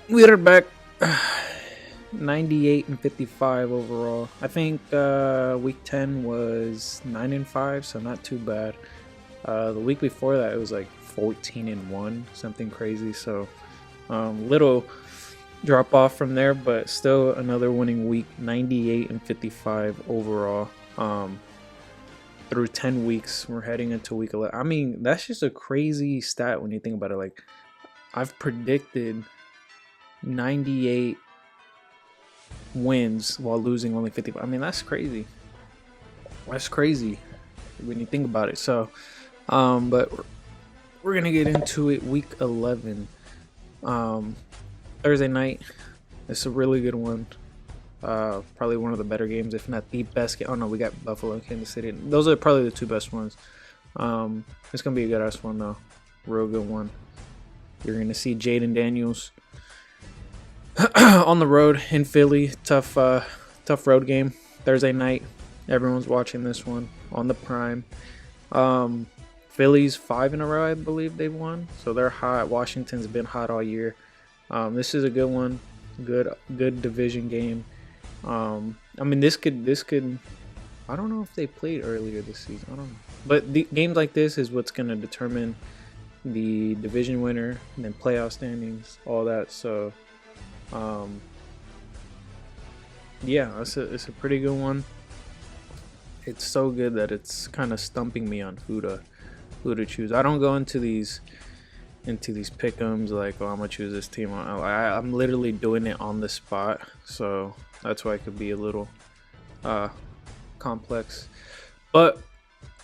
We are back. 98 and 55 overall. I think week 10 was 9 and 5, so not too bad. The week before that, it was like 14 and 1, something crazy. So little drop off from there, but still another winning week. 98 and 55 overall. Through 10 weeks, we're heading into week 11. I mean, that's just a crazy stat when you think about it. Like, I've predicted 98 wins while losing only 50. I mean, that's crazy. That's crazy when you think about it. So, but we're gonna get into it. Week 11, um, Thursday night. It's a really good one. Probably one of the better games, if not the best game. Oh no, we got Buffalo and Kansas City. Those are probably the two best ones. It's gonna be a good ass one though. Real good one. You're gonna see Jaden Daniels on the road in Philly. Tough road game. Thursday night. Everyone's watching this one on the prime. Philly's 5 in a row, I believe they've won, so they're hot. Washington's been hot all year. This is a good one. Good division game. I mean, this could. I don't know if they played earlier this season. I don't know, but the games like this is what's gonna determine the division winner, and then playoff standings, all that. So, um, yeah, it's a pretty good one. It's so good that it's kind of stumping me on who to choose. I don't go into these pick'ems like, oh, I'm gonna choose this team. I'm literally doing it on the spot, so that's why it could be a little uh complex. But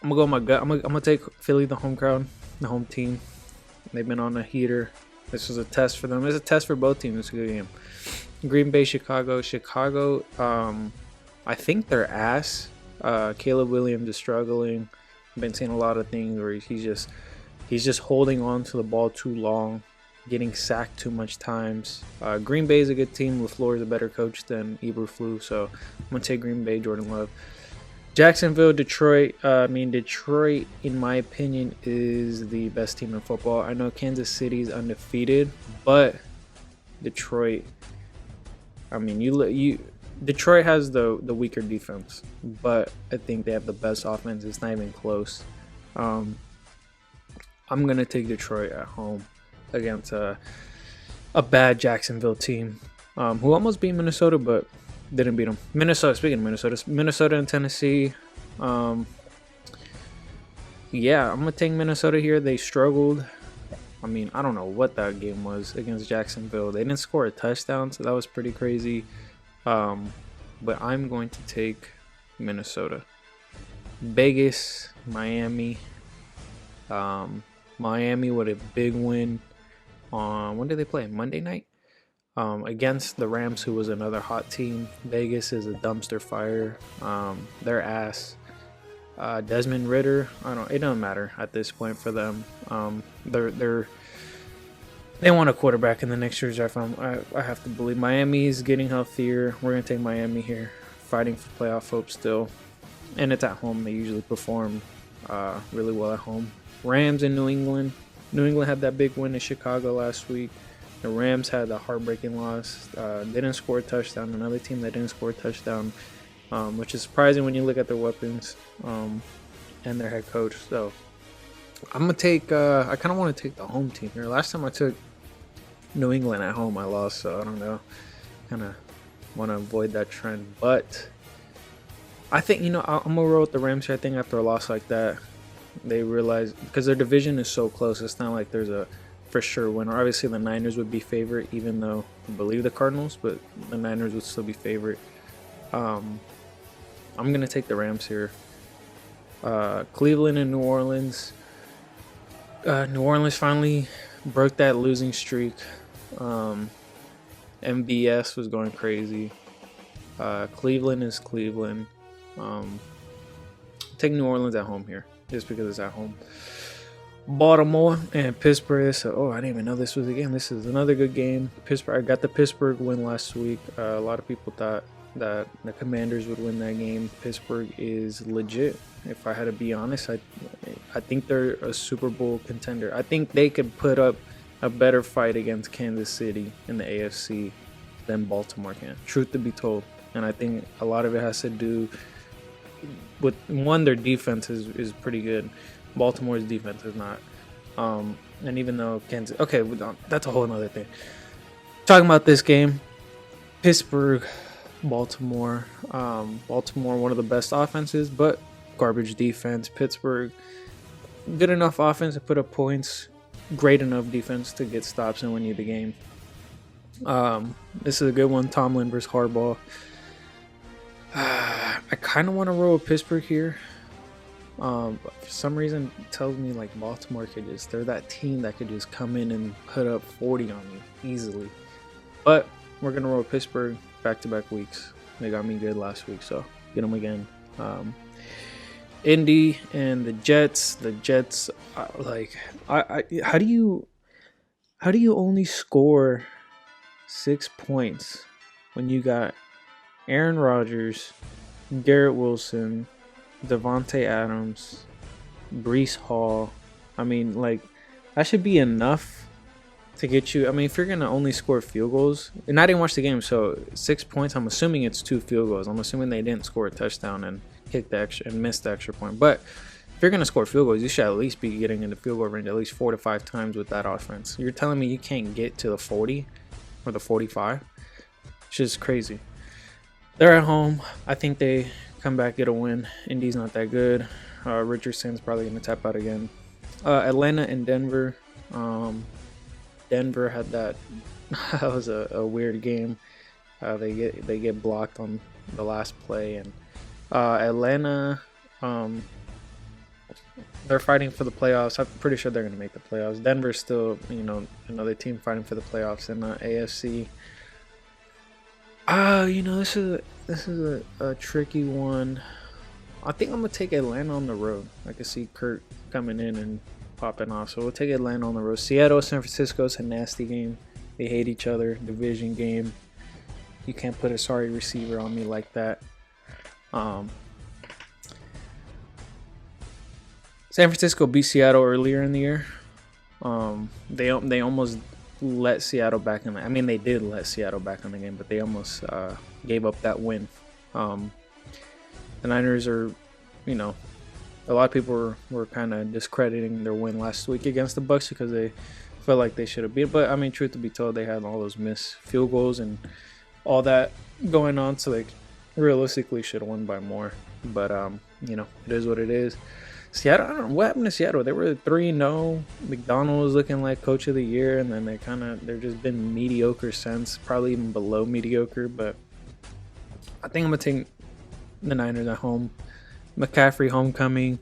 I'm gonna go with my gut. I'm gonna take Philly, the home crowd, the home team. They've been on a heater. This was a test for them. It's a test for both teams. It's a good game. Green Bay, Chicago. Chicago, I think they're ass. Caleb Williams is struggling. I've been seeing a lot of things where he's just holding on to the ball too long, getting sacked too much times. Green Bay is a good team. LaFleur is a better coach than Eberflus, so I'm gonna take Green Bay. Jordan Love. Jacksonville, Detroit. Detroit, in my opinion, is the best team in football. I know Kansas City is undefeated, but Detroit. I mean, Detroit has the weaker defense, but I think they have the best offense. It's not even close. Um, I'm gonna take Detroit at home against a bad Jacksonville team, who almost beat Minnesota, but didn't beat them. Minnesota. Speaking of Minnesota and Tennessee. Um, yeah, I'm gonna take Minnesota here. They struggled. I mean, I don't know what that game was against Jacksonville. They didn't score a touchdown, so that was pretty crazy. Um, but I'm going to take Minnesota. Vegas, Miami. Miami with a big win on, when did they play? Monday night? Against the Rams, who was another hot team. Vegas is a dumpster fire. Their ass. Desmond Ritter, it doesn't matter at this point for them. They want a quarterback in the next year's draft. I have to believe Miami is getting healthier. We're gonna take Miami here, fighting for playoff hope still, and it's at home. They usually perform really well at home. Rams in New England. New England had that big win in Chicago last week. The Rams had a heartbreaking loss. They didn't score a touchdown. Another team that didn't score a touchdown, which is surprising when you look at their weapons and their head coach. So I'm gonna take. I kind of want to take the home team here. Last time I took New England at home, I lost. So I don't know. Kind of want to avoid that trend, but I think I'm gonna roll with the Rams here. I think after a loss like that, they realize, because their division is so close, it's not like there's a for sure winner. Obviously, the Niners would be favorite, even though I believe the Cardinals, but the Niners would still be favorite. I'm gonna take the Rams here. Cleveland and New Orleans. New Orleans finally broke that losing streak. MBS was going crazy. Cleveland is Cleveland. Take New Orleans at home here, just because it's at home. Baltimore and Pittsburgh. So, I didn't even know this was a game. This is another good game. Pittsburgh. I got the Pittsburgh win last week. A lot of people thought that the Commanders would win that game. Pittsburgh is legit. If I had to be honest, I think they're a Super Bowl contender. I think they could put up a better fight against Kansas City in the AFC than Baltimore can. Truth to be told, and I think a lot of it has to do with one, their defense is pretty good. Baltimore's defense is not. And even though Kansas, okay, that's a whole other thing. Talking about this game, Pittsburgh, Baltimore. Baltimore, one of the best offenses, but garbage defense. Pittsburgh, good enough offense to put up points, great enough defense to get stops and win you the game. This is a good one. Tomlin versus Harbaugh. I kind of want to roll with Pittsburgh here. But for some reason, it tells me like Baltimore they're that team that could just come in and put up 40 on you easily. But we're going to roll with Pittsburgh back-to-back weeks. They got me good last week, so get them again. Indy and the Jets. The Jets, how do you only score 6 points when you got Aaron Rodgers, Garrett Wilson, Devontae Adams, Breece Hall? I mean, like, that should be enough to get you. I mean, if you're gonna only score field goals, and I didn't watch the game, so 6 points. I'm assuming it's 2 field goals. I'm assuming they didn't score a touchdown and kick the extra and miss the extra point. But if you're gonna score field goals, you should at least be getting in the field goal range at least 4 to 5 times with that offense. You're telling me you can't get to the 40 or the 45? It's just crazy. They're at home. I think they come back, get a win. Indy's not that good. Richardson's probably going to tap out again. Atlanta and Denver. Denver had that. That was a weird game. They get blocked on the last play, and Atlanta. They're fighting for the playoffs. I'm pretty sure they're going to make the playoffs. Denver's still, another team fighting for the playoffs in the AFC. This is a tricky one. I think I'm gonna take Atlanta on the road. I can see Kurt coming in and popping off, so we'll take Atlanta on the road. Seattle, San Francisco is a nasty game. They hate each other. Division game. You can't put a sorry receiver on me like that. San Francisco beat Seattle earlier in the year. They almost let Seattle back in. I mean, they did let Seattle back in the game, but they almost gave up that win. The Niners are, a lot of people were kind of discrediting their win last week against the Bucs because they felt like they should have beat. But I mean, truth to be told, they had all those missed field goals and all that going on, so they realistically should have won by more. But it is what it is. Seattle, I don't know what happened to Seattle. They were 3-0. McDonald was looking like coach of the year, and then they've just been mediocre since, probably even below mediocre. But I think I'm gonna take the Niners at home. McCaffrey homecoming,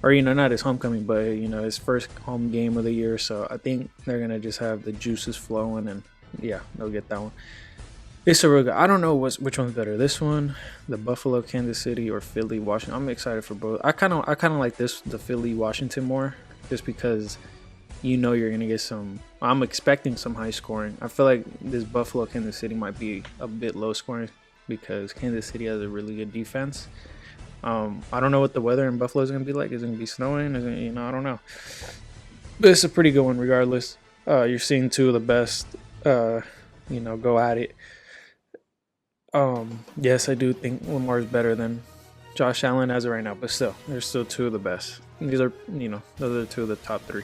or not his homecoming, but his first home game of the year. So I think they're gonna just have the juices flowing, and yeah, they'll get that one. It's a real good. I don't know which one's better. This one, the Buffalo, Kansas City, or Philly, Washington. I'm excited for both. I kind of like the Philly, Washington more, just because you're gonna get some. I'm expecting some high scoring. I feel like this Buffalo, Kansas City might be a bit low scoring because Kansas City has a really good defense. I don't know what the weather in Buffalo is gonna be like. Is it gonna be snowing? I don't know. But it's a pretty good one regardless. You're seeing two of the best. Go at it. Yes, I do think Lamar is better than Josh Allen as of right now, but still, they're still two of the best. These are, those are two of the top 3.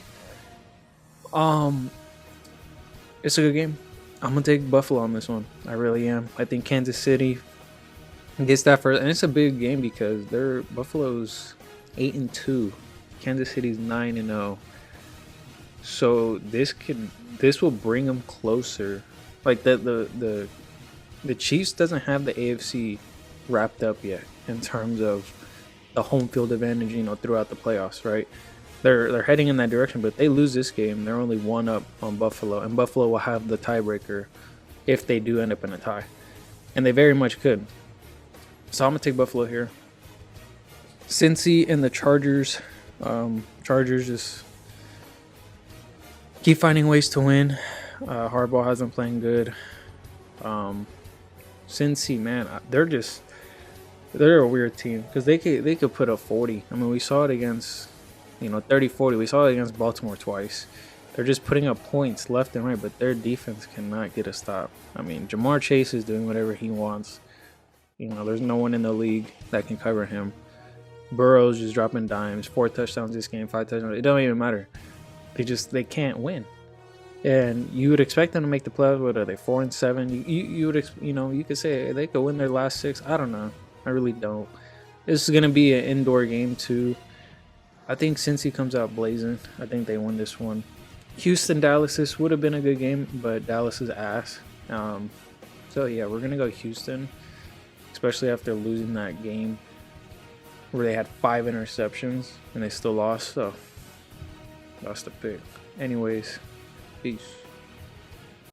It's a good game. I'm gonna take Buffalo on this one. I really am. I think Kansas City gets that first, and it's a big game because Buffalo's 8-2, Kansas City's 9-0. So this will bring them closer. Like the Chiefs doesn't have the AFC wrapped up yet in terms of the home field advantage, throughout the playoffs, right? They're heading in that direction, but if they lose this game, they're only 1 up on Buffalo, and Buffalo will have the tiebreaker if they do end up in a tie, and they very much could. So I'm gonna take Buffalo here. Cincy and the Chargers. Chargers just keep finding ways to win. Harbaugh hasn't playing good. Cincy, man, they're a weird team because they could put up 40. I mean, we saw it against 30-40. We saw it against Baltimore twice. They're just putting up points left and right, but their defense cannot get a stop. I mean, Jamar Chase is doing whatever he wants. You know, there's no one in the league that can cover him. Burrow's just dropping dimes, 4 touchdowns this game, 5 touchdowns. It don't even matter. They can't win. And you would expect them to make the playoffs. What are they, 4-7? You would, you know, you could say they could win their last 6. I don't know. I really don't. This is gonna be an indoor game too. I think Cincy comes out blazing. I think they win this one. Houston, Dallas, this would have been a good game, but Dallas is ass. So yeah, we're gonna go Houston, especially after losing that game where they had 5 interceptions and they still lost. So that's the pick. Anyways, peace.